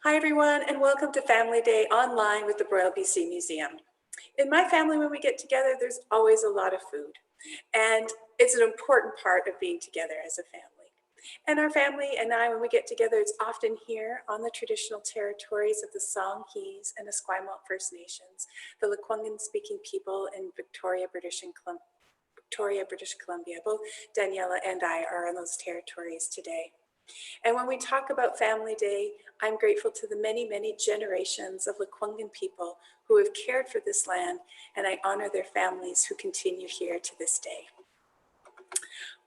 Hi everyone, and welcome to Family Day online with the Royal BC Museum. In my family, when we get together, there's always a lot of food, and it's an important part of being together as a family. And our family and I, when we get together, it's often here on the traditional territories of the Songhees and Esquimalt First Nations, the Lekwungen-speaking people in Victoria, British Columbia. Both Daniela and I are on those territories today. And when we talk about Family Day, I'm grateful to the many, many generations of Lekwungen people who have cared for this land, and I honor their families who continue here to this day.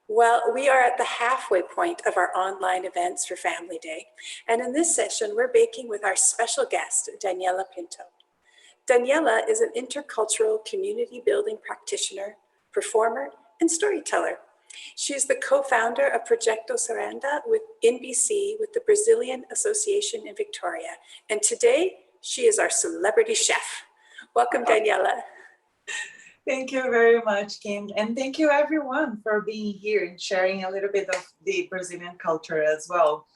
Well, we are at the halfway point of our online events for Family Day, and in this session, we're baking with our special guest, Daniela Pinto. Daniela is an intercultural community building practitioner, performer, and storyteller. She is the co-founder of Projeto Saranda in BC with the Brazilian Association in Victoria. And today, she is our celebrity chef. Welcome, Daniela. Thank you very much, Kim. And thank you everyone for being here and sharing a little bit of the Brazilian culture as well.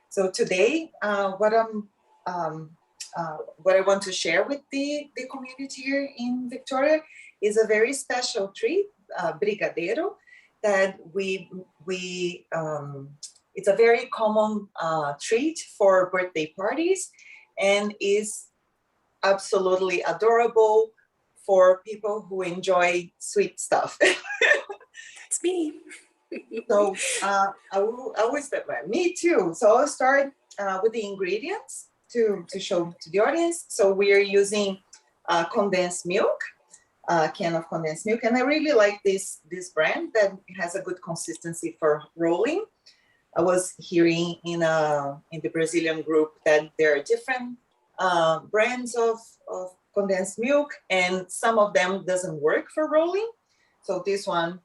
So today, what I want to share with the community here in Victoria is a very special treat, brigadeiro, that it's a very common treat for birthday parties and is absolutely adorable for people who enjoy sweet stuff. That's me. So I will start by me too. So I'll start with the ingredients to show to the audience. So we are using condensed milk, a can of condensed milk, and I really like this brand that has a good consistency for rolling. I was hearing in the Brazilian group that there are different brands of condensed milk, and some of them doesn't work for rolling. So this one,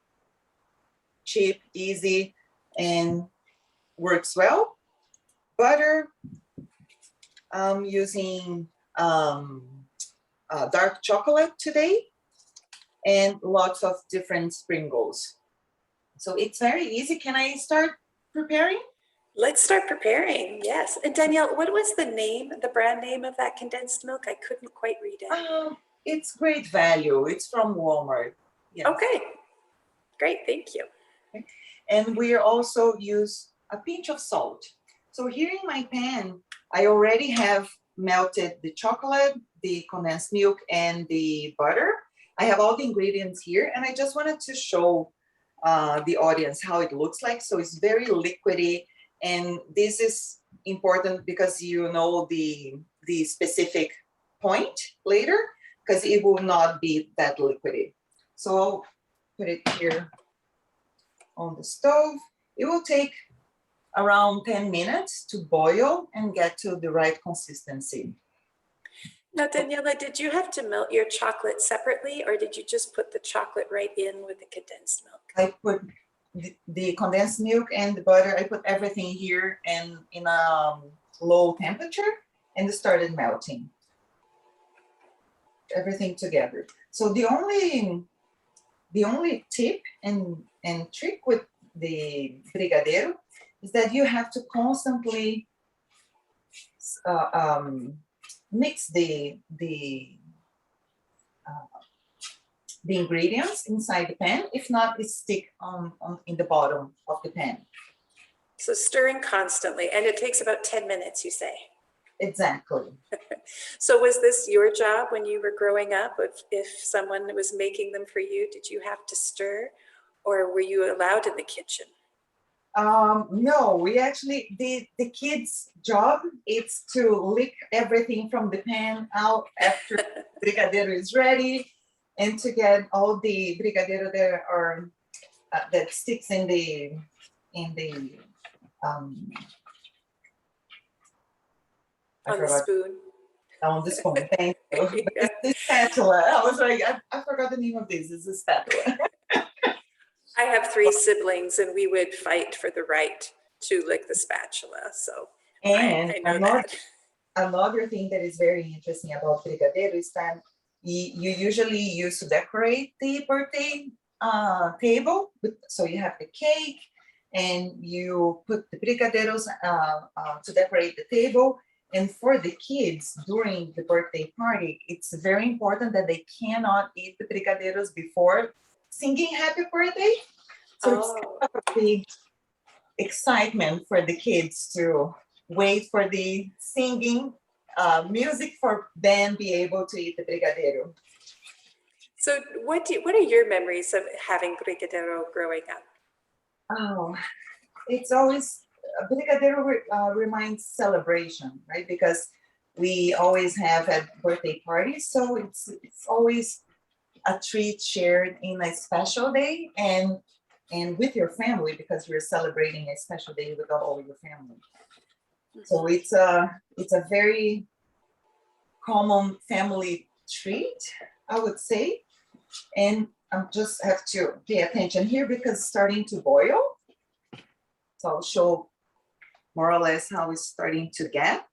cheap, easy, and works well. Butter, I'm using dark chocolate today, and lots of different sprinkles. So it's very easy. Can I start preparing? Let's start preparing, yes. And Danielle, what was the brand name of that condensed milk? I couldn't quite read it. It's Great Value. It's from Walmart. Yes. Okay, great, thank you. Okay. And we also use a pinch of salt. So here in my pan, I already have melted the chocolate, the condensed milk, and the butter. I have all the ingredients here, and I just wanted to show the audience how it looks like. So it's very liquidy, and this is important because you know the specific point later, because it will not be that liquidy. So I'll put it here on the stove. It will take around 10 minutes to boil and get to the right consistency. Now, Daniela, did you have to melt your chocolate separately, or did you just put the chocolate right in with the condensed milk? I put the condensed milk and the butter, I put everything here and in a low temperature, and it started melting. Everything together. So the only tip and trick with the brigadeiro is that you have to constantly mix the ingredients inside the pan. If not, it stick in the bottom of the pan. So stirring constantly, and it takes about 10 minutes, you say? Exactly. So was this your job when you were growing up? If someone was making them for you, did you have to stir, or were you allowed in the kitchen? No, we actually, the kids' job is to lick everything from the pan out after brigadeiro is ready, and to get all the brigadeiro that sticks in the on the spoon. On the spoon, thank you. Yeah. It's the spatula. I was like, I forgot the name of this. It's a spatula. I have 3 siblings, and we would fight for the right to lick the spatula. So and I know that. Another thing that is very interesting about brigadeiro is that you usually use to decorate the birthday table. So you have the cake, and you put the brigadeiros to decorate the table. And for the kids during the birthday party, it's very important that they cannot eat the brigadeiros before singing happy birthday. So it's kind of a big excitement for the kids to wait for the singing music for then be able to eat the brigadeiro. So what are your memories of having brigadeiro growing up? Oh, it's always, brigadeiro reminds celebration, right? Because we always have at birthday parties, so it's always a treat shared in a special day and with your family, because we're celebrating a special day with all your family. So it's a very common family treat, I would say. And I just have to pay attention here because it's starting to boil. So I'll show more or less how it's starting to get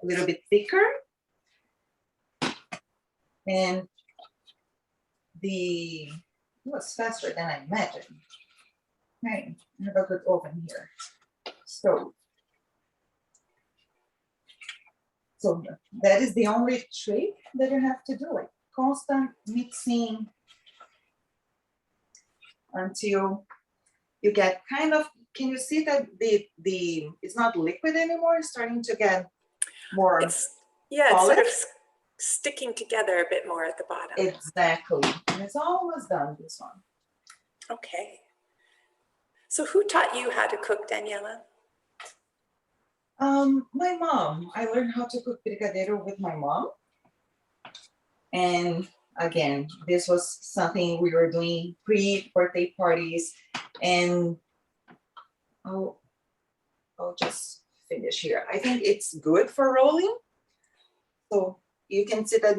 a little bit thicker. And it was faster than I imagined. Okay, I have a good oven here. So that is the only trick that you have to do, like constant mixing until you get kind of, can you see that it's not liquid anymore? It's starting to get more. It's sort of sticking together a bit more at the bottom. Exactly. And it's almost done, this one. Okay. So who taught you how to cook, Daniela? My mom. I learned how to cook brigadeiro with my mom. And again, this was something we were doing pre-birthday parties. And I'll just finish here. I think it's good for rolling. So you can see that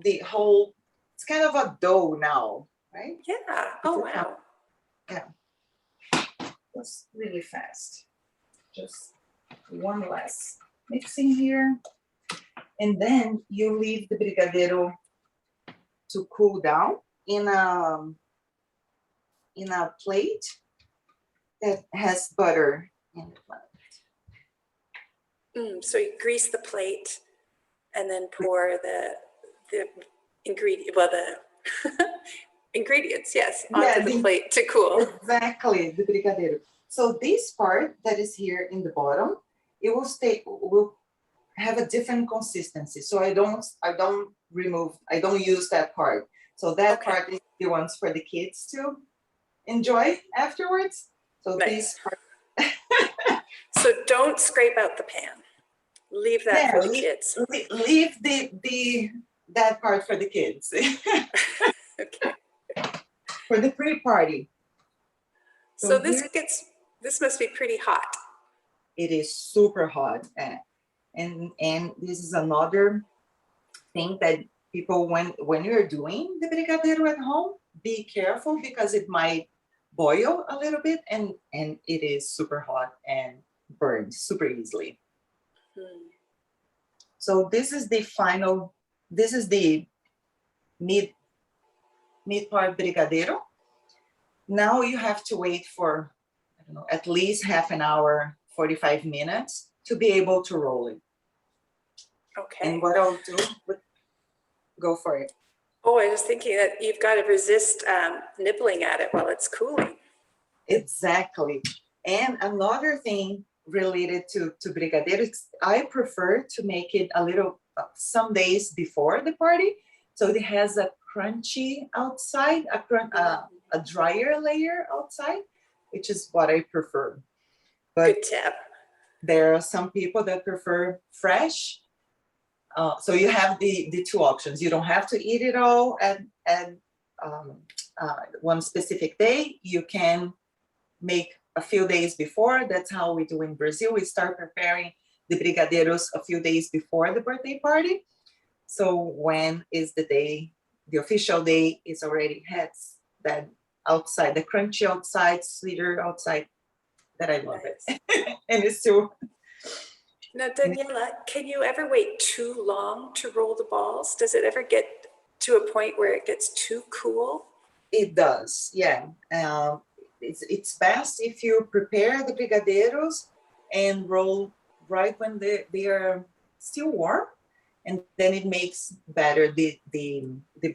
the whole, it's kind of a dough now, right? Yeah. Oh, wow. Yeah. That's really fast. Just one less mixing here. And then you leave the brigadeiro to cool down in a plate that has butter in it. So you grease the plate and then pour the ingredient, well, the ingredients, yes, onto the plate to cool. Exactly, the brigadeiro. So this part that is here in the bottom, it will have a different consistency. So I don't use that part. So that part is the ones for the kids to enjoy afterwards. So nice. This part. So don't scrape out the pan. Leave that for the kids. Leave that part for the kids. Okay. For the pre-party. So this must be pretty hot. It is super hot. And this is another thing that people, when you're doing the brigadeiro at home, be careful because it might boil a little bit and it is super hot and burns super easily. So this is the final, this is the mid part brigadeiro. Now you have to wait for, I don't know, at least half an hour, 45 minutes to be able to roll it. Okay. And what I'll do, go for it. Oh, I was thinking that you've got to resist nibbling at it while it's cooling. Exactly. And another thing related to brigadeiros, I prefer to make it a little, some days before the party. So it has a crunchy outside, a drier layer outside, which is what I prefer. But good tip. There are some people that prefer fresh. So you have the two options. You don't have to eat it all at one specific day. You can make a few days before. That's how we do in Brazil. We start preparing the brigadeiros a few days before the birthday party. So when is the day, the official day is already has that outside, the crunchy outside, sweeter outside, that I love it. And it's still. Now, Daniela, can you ever wait too long to roll the balls? Does it ever get to a point where it gets too cool? It does, yeah. It's best if you prepare the brigadeiros and roll right when they are still warm, and then it makes better the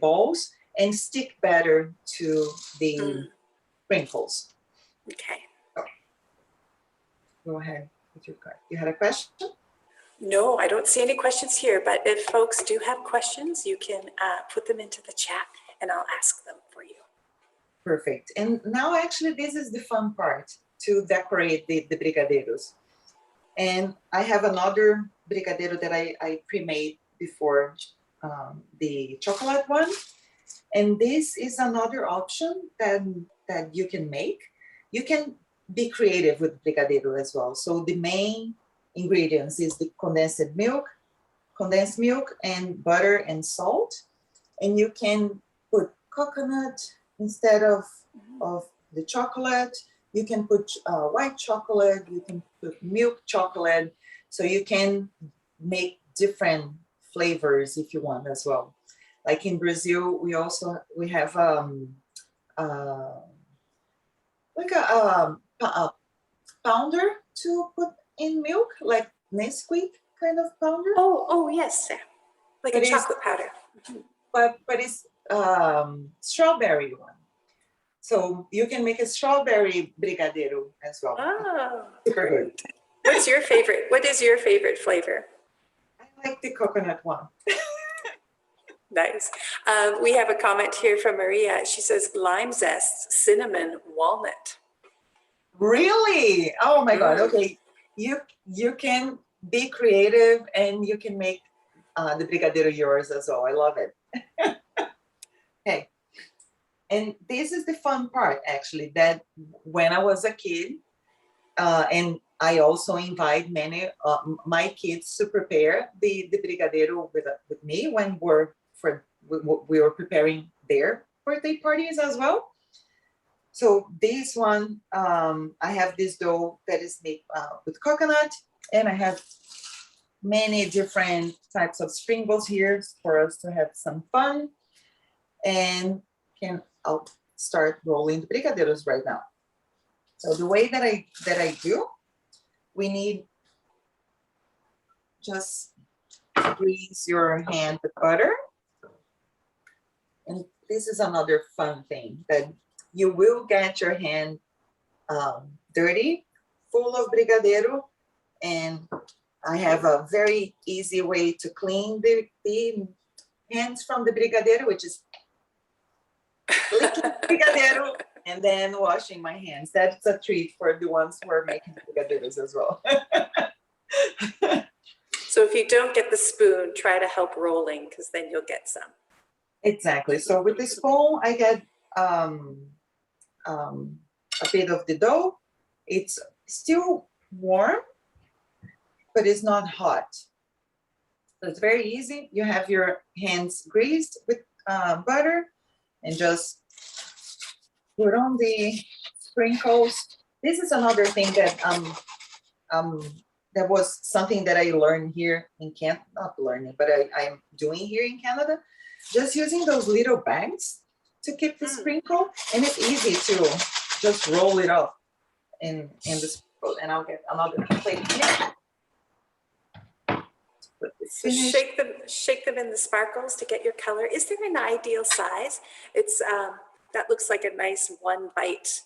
balls and stick better to the sprinkles. Okay. Go ahead with your card. You had a question? No, I don't see any questions here, but if folks do have questions, you can put them into the chat and I'll ask them for you. Perfect. And now actually this is the fun part, to decorate the brigadeiros. And I have another brigadeiro that I pre-made before the chocolate one. And this is another option that you can make. You can be creative with brigadeiro as well. So the main ingredients is the condensed milk and butter and salt. And you can put coconut instead of the chocolate. You can put white chocolate, you can put milk chocolate. So you can make different flavors if you want as well. Like in Brazil, we have like a pounder to put in milk, like Nesquik kind of pounder. Oh yes, like a chocolate powder. But it's strawberry one. So you can make a strawberry brigadeiro as well. Oh, super good. What's your favorite? What is your favorite flavor? I like the coconut one. Nice. We have a comment here from Maria. She says lime zest, cinnamon, walnut. Really? Oh my God. Okay. You can be creative and you can make the brigadeiro yours as well. I love it. Okay. And this is the fun part, actually, that when I was a kid, and I also invite many my kids to prepare the brigadeiro with me when we were preparing their birthday parties as well. So this one, I have this dough that is made with coconut, and I have many different types of sprinkles here for us to have some fun. And I'll start rolling the brigadeiros right now. So the way that I do, we need just grease your hand with butter. And this is another fun thing, that you will get your hand dirty, full of brigadeiro. And I have a very easy way to clean the hands from the brigadeiro, which is licking brigadeiro and then washing my hands. That's a treat for the ones who are making brigadeiros as well. So if you don't get the spoon, try to help rolling, because then you'll get some. Exactly. So with the spoon, I get a bit of the dough. It's still warm, but it's not hot. So it's very easy. You have your hands greased with butter and just put on the sprinkles. This is another thing that that was something that I learned here in Canada, not learning, but I'm doing here in Canada, just using those little bags to keep the sprinkle. And it's easy to just roll it up in the sprinkle. And I'll get another plate here. So shake them in the sparkles to get your color. Is there an ideal size? It's that looks like a nice 1 bite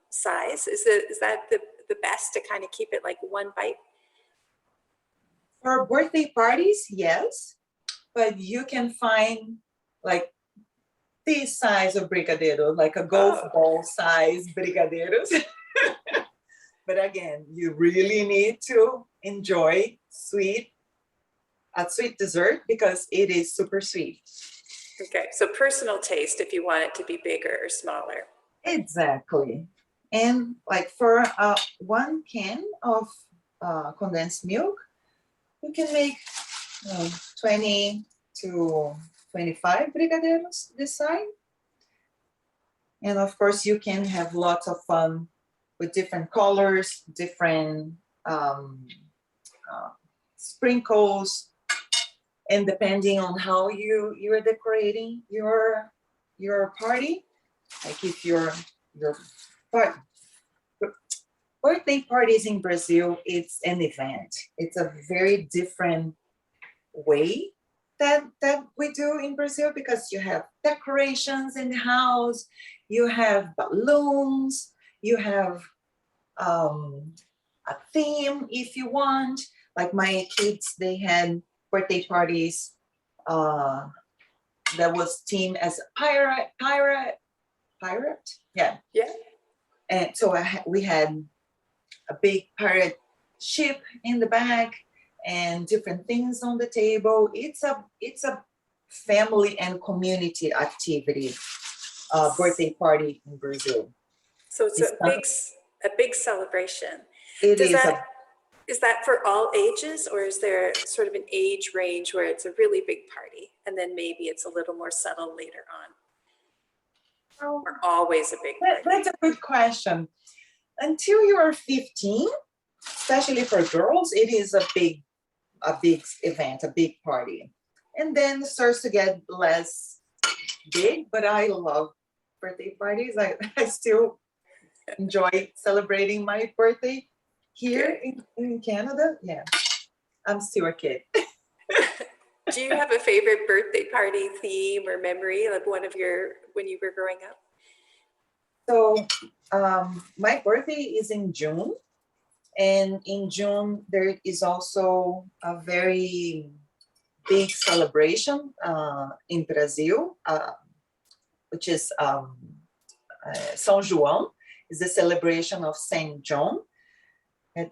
size. Is that the best to kind of keep it like 1 bite? For birthday parties, yes, but you can find like this size of brigadeiro, like a golf ball size brigadeiros. But again, you really need to enjoy a sweet dessert because it is super sweet. Okay, so personal taste if you want it to be bigger or smaller. Exactly. And like for 1 can of condensed milk, you can make 20 to 25 brigadeiros this size. And of course, you can have lots of fun with different colors, different sprinkles, and depending on how you're decorating your party, like if your birthday parties in Brazil, it's an event. It's a very different way that we do in Brazil, because you have decorations in the house, you have balloons, you have a theme if you want. Like my kids, they had birthday parties that was themed as pirate. Yeah. Yeah. And so we had a big pirate ship in the back and different things on the table. It's a family and community activity, birthday party in Brazil. So it's a big celebration. It Does is that is that for all ages, or is there sort of an age range where it's a really big party and then maybe it's a little more subtle later on? Or always a big party? That's a good question. Until you are 15, especially for girls, it is a big event, a big party. And then it starts to get less big, but I love birthday parties. I still enjoy celebrating my birthday here in Canada. Yeah, I'm still a kid. Do you have a favorite birthday party theme or memory, like one of when you were growing up? So my birthday is in June. And in June, there is also a very big celebration in Brazil, which is São João. It's the celebration of Saint John. And,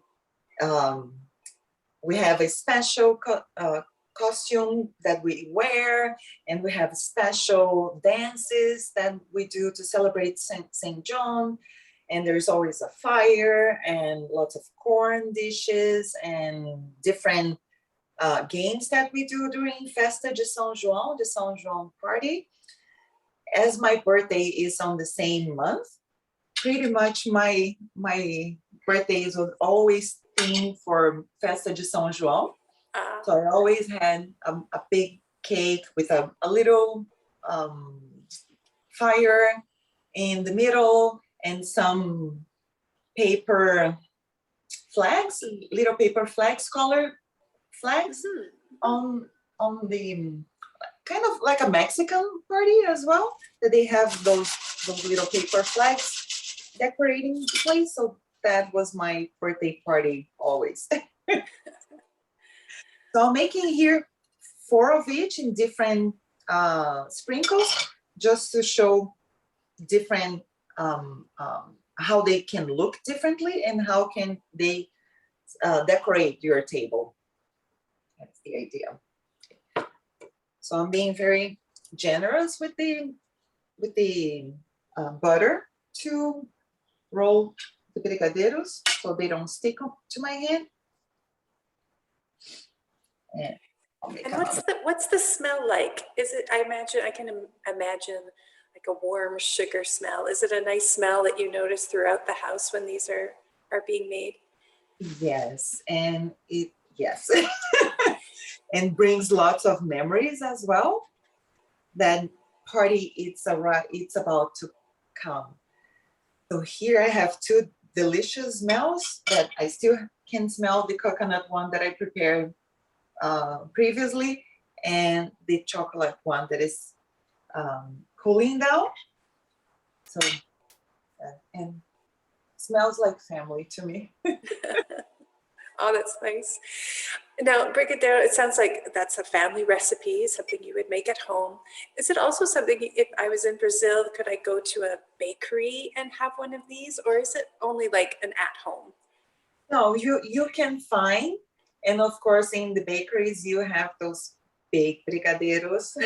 we have a special costume that we wear, and we have special dances that we do to celebrate Saint John. And there's always a fire and lots of corn dishes and different games that we do during Festa de São João, the São João party. As my birthday is on the same month, pretty much my birthdays was always themed for Festa de São João. So I always had a big cake with a little fire in the middle and some paper flags, little paper flags, color flags on the kind of like a Mexican party as well, that they have those little paper flags decorating the place. So that was my birthday party always. So I'm making here 4 of each in different sprinkles, just to show different how they can look differently and how can they decorate your table. That's the idea. So I'm being very generous with the butter to roll the brigadeiros so they don't stick to my hand. And what's the smell like? Is it? I can imagine like a warm sugar smell. Is it a nice smell that you notice throughout the house when these are being made? Yes, and yes, and brings lots of memories as well. That party, it's about to come. So here I have 2 delicious smells that I still can smell: the coconut one that I prepared previously, and the chocolate one that is cooling down. So and smells like family to me. Oh, that's nice. Now, brigadeiro, it sounds like that's a family recipe, something you would make at home. Is it also something, if I was in Brazil, could I go to a bakery and have one of these, or is it only like an at-home? No, you can find, and of course in the bakeries you have those big brigadeiros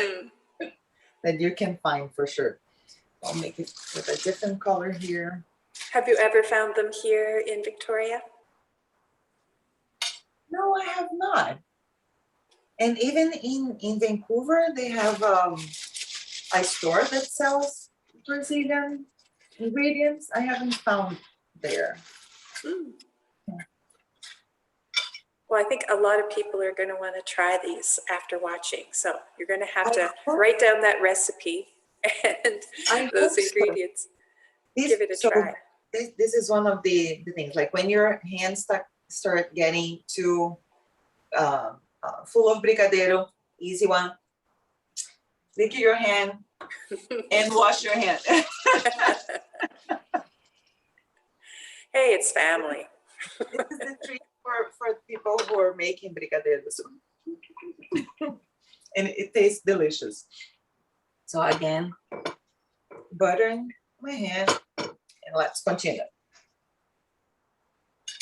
that you can find for sure. I'll make it with a different color here. Have you ever found them here in Victoria? No, I have not. And even in Vancouver, they have a store that sells Brazilian ingredients. I haven't found there. Well, I think a lot of people are going to want to try these after watching. So you're going to have to write down that recipe and those ingredients. Give it a try. this is one of the things, like when your hands start getting too full of brigadeiro, easy one, lick your hand and wash your hand. Hey, it's family. This is the trick for people who are making brigadeiros. And it tastes delicious. So again, buttering my hand, and let's continue.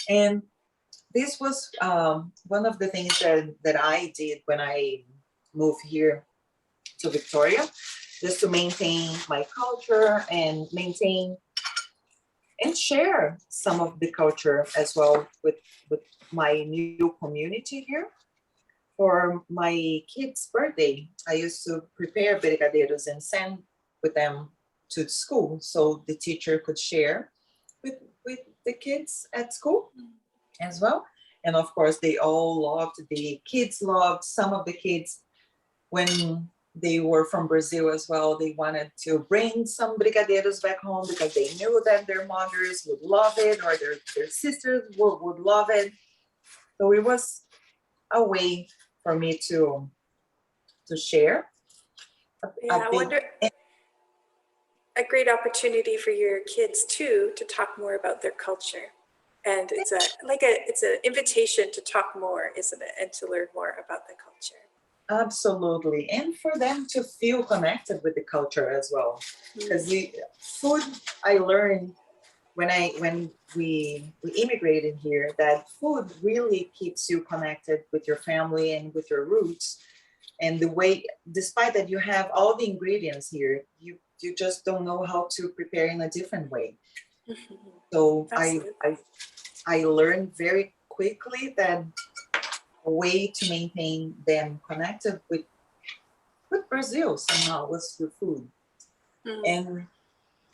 And this was one of the things that I did when I moved here to Victoria, just to maintain my culture and maintain and share some of the culture as well with my new community here. For my kid's birthday, I used to prepare brigadeiros and send with them to school so the teacher could share with the kids at school as well. And of course, they all loved, the kids loved, some of the kids, when they were from Brazil as well, they wanted to bring some brigadeiros back home because they knew that their mothers would love it, or their sisters would love it. So it was a way for me to share. Yeah, I wonder, a great opportunity for your kids too to talk more about their culture. And it's an invitation to talk more, isn't it? And to learn more about the culture. Absolutely. And for them to feel connected with the culture as well. Because the food, I learned when we immigrated here, that food really keeps you connected with your family and with your roots. And the way, despite that you have all the ingredients here, you just don't know how to prepare in a different way. So I learned very quickly that a way to maintain them connected with Brazil somehow was through food. And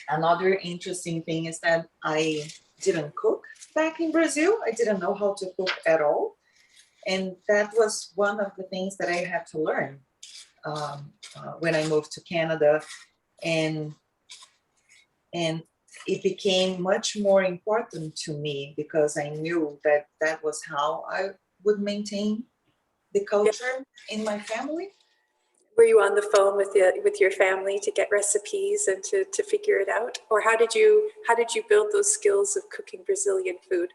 another interesting thing is that I didn't cook back in Brazil. I didn't know how to cook at all. And that was one of the things that I had to learn when I moved to Canada. And it became much more important to me because I knew that that was how I would maintain the culture in my family. Were you on the phone with your family to get recipes and to figure it out? Or how did you build those skills of cooking Brazilian food?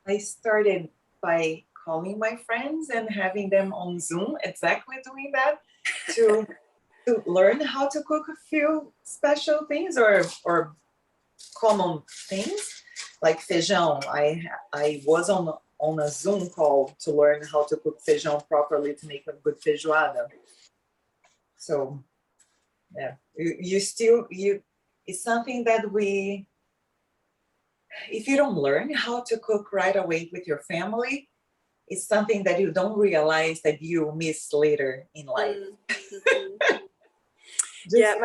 I started by calling my friends and having them on Zoom, exactly doing that, to learn how to cook a few special things or common things like feijão. I was on a Zoom call to learn how to cook feijão properly to make a good feijoada. So yeah, it's something that if you don't learn how to cook right away with your family, it's something that you don't realize that you miss later in life. Yeah,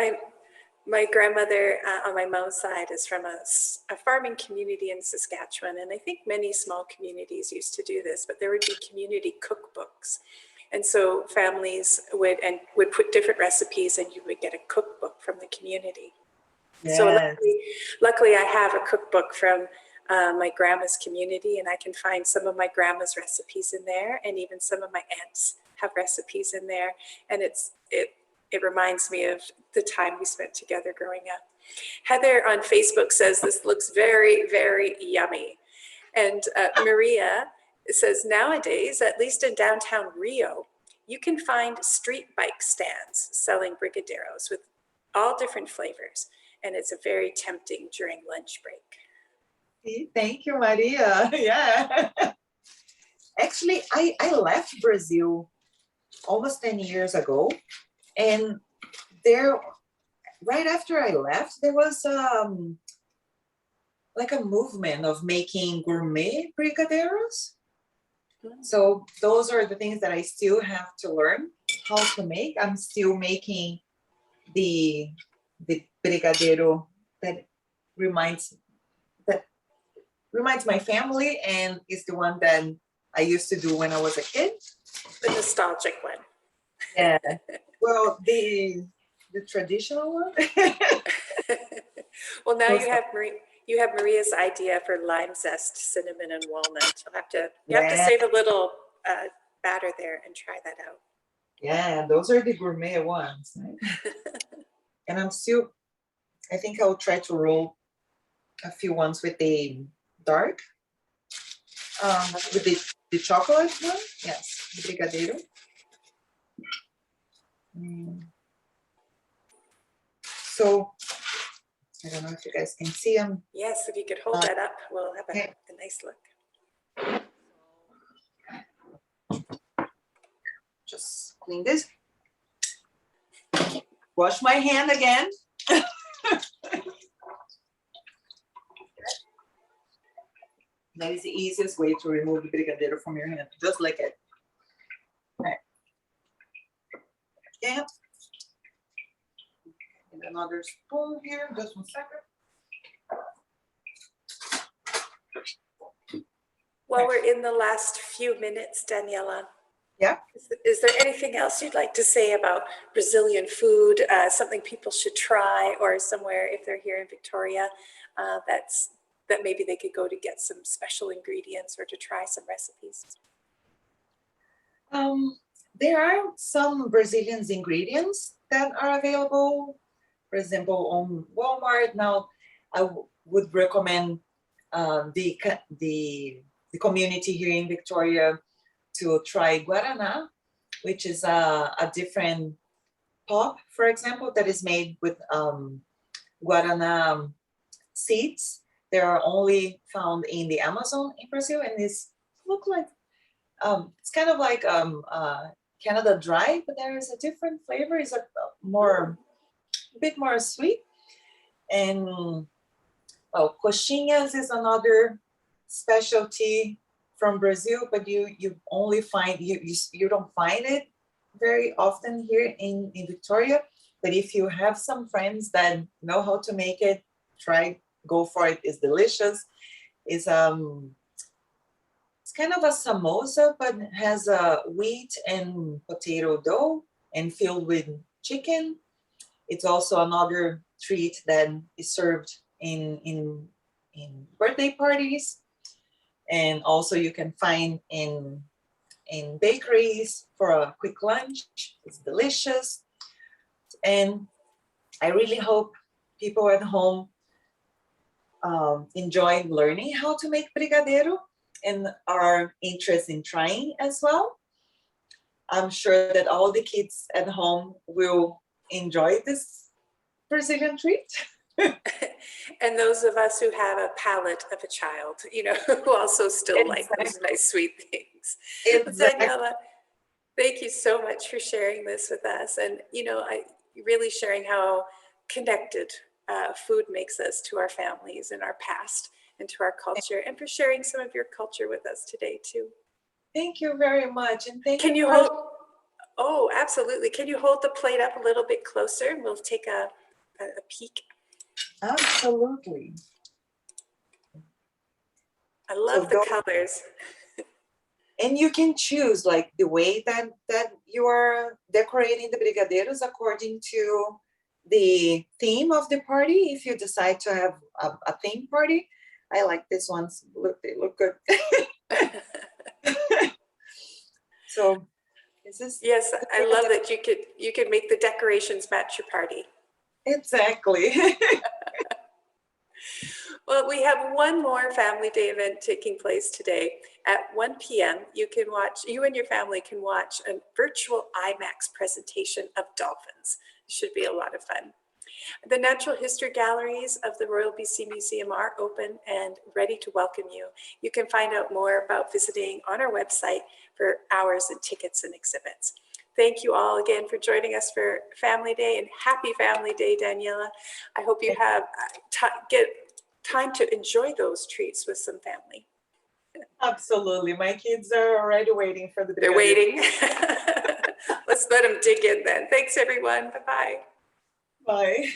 my grandmother on my mom's side is from a farming community in Saskatchewan, and I think many small communities used to do this, but there would be community cookbooks. And so families would put different recipes, and you would get a cookbook from the community. Yes. So luckily I have a cookbook from my grandma's community, and I can find some of my grandma's recipes in there, and even some of my aunts have recipes in there. And it reminds me of the time we spent together growing up. Heather on Facebook says, this looks very, very yummy. And Maria says, nowadays, at least in downtown Rio, you can find street bike stands selling brigadeiros with all different flavors. And it's a very tempting during lunch break. Thank you, Maria. Yeah. Actually, I left Brazil almost 10 years ago. And right after I left, there was like a movement of making gourmet brigadeiros. So those are the things that I still have to learn how to make. I'm still making the brigadeiro that reminds my family, and is the one that I used to do when I was a kid. The nostalgic one. Yeah. Well, the traditional one. Well, now you have You have Maria's idea for lime zest, cinnamon, and walnut. You have to Yeah. save a little batter there and try that out. Yeah, those are the gourmet ones. Right? And I think I'll try to roll a few ones with the dark, with the chocolate one. Yes, the brigadeiro. So I don't know if you guys can see them. Yes, if you could hold that up, we'll have a nice look. Just clean this. Wash my hand again. That is the easiest way to remove the brigadeiro from your hand, just like it. Okay. Yeah. And another spoon here, just 1 second. While we're in the last few minutes, Daniela, Yeah. is there anything else you'd like to say about Brazilian food, something people should try, or somewhere if they're here in Victoria, that maybe they could go to get some special ingredients or to try some recipes? There are some Brazilian ingredients that are available, for example, on Walmart. Now, I would recommend the community here in Victoria to try guaraná, which is a different pop, for example, that is made with guaraná seeds. They are only found in the Amazon in Brazil, and it's look like it's kind of like Canada Dry, but there is a different flavor. It's a bit more sweet. And well, coxinhas is another specialty from Brazil, but you only find you don't find it very often here in Victoria. But if you have some friends that know how to make it, go for it. It's delicious. It's kind of a samosa, but has a wheat and potato dough and filled with chicken. It's also another treat that is served in birthday parties, and also you can find in bakeries for a quick lunch. It's delicious, and I really hope people at home enjoy learning how to make brigadeiro and are interested in trying as well. I'm sure that all the kids at home will enjoy this Brazilian treat. And those of us who have a palate of a child, who also still like those nice sweet things. Exactly. Daniela, thank you so much for sharing this with us, and really sharing how connected food makes us to our families and our past and to our culture, and for sharing some of your culture with us today too. Thank you very much, and Can you hold? Oh, absolutely. Can you hold the plate up a little bit closer, and we'll take a peek. Absolutely. I love the colors. And you can choose like the way that you are decorating the brigadeiros according to the theme of the party. If you decide to have a theme party, I like these ones. They look good. So is this? Yes, I love that you could make the decorations match your party. Exactly. Well, we have one more Family Day event taking place today at 1 p.m. You and your family can watch a virtual IMAX presentation of dolphins. It should be a lot of fun. The Natural History Galleries of the Royal BC Museum are open and ready to welcome you. You can find out more about visiting on our website for hours and tickets and exhibits. Thank you all again for joining us for Family Day, and happy Family Day, Daniela. I hope you have get time to enjoy those treats with some family. Absolutely. My kids are already waiting for the brigadeiro. They're waiting. Let's let them dig in then. Thanks, everyone. Bye-bye. Bye.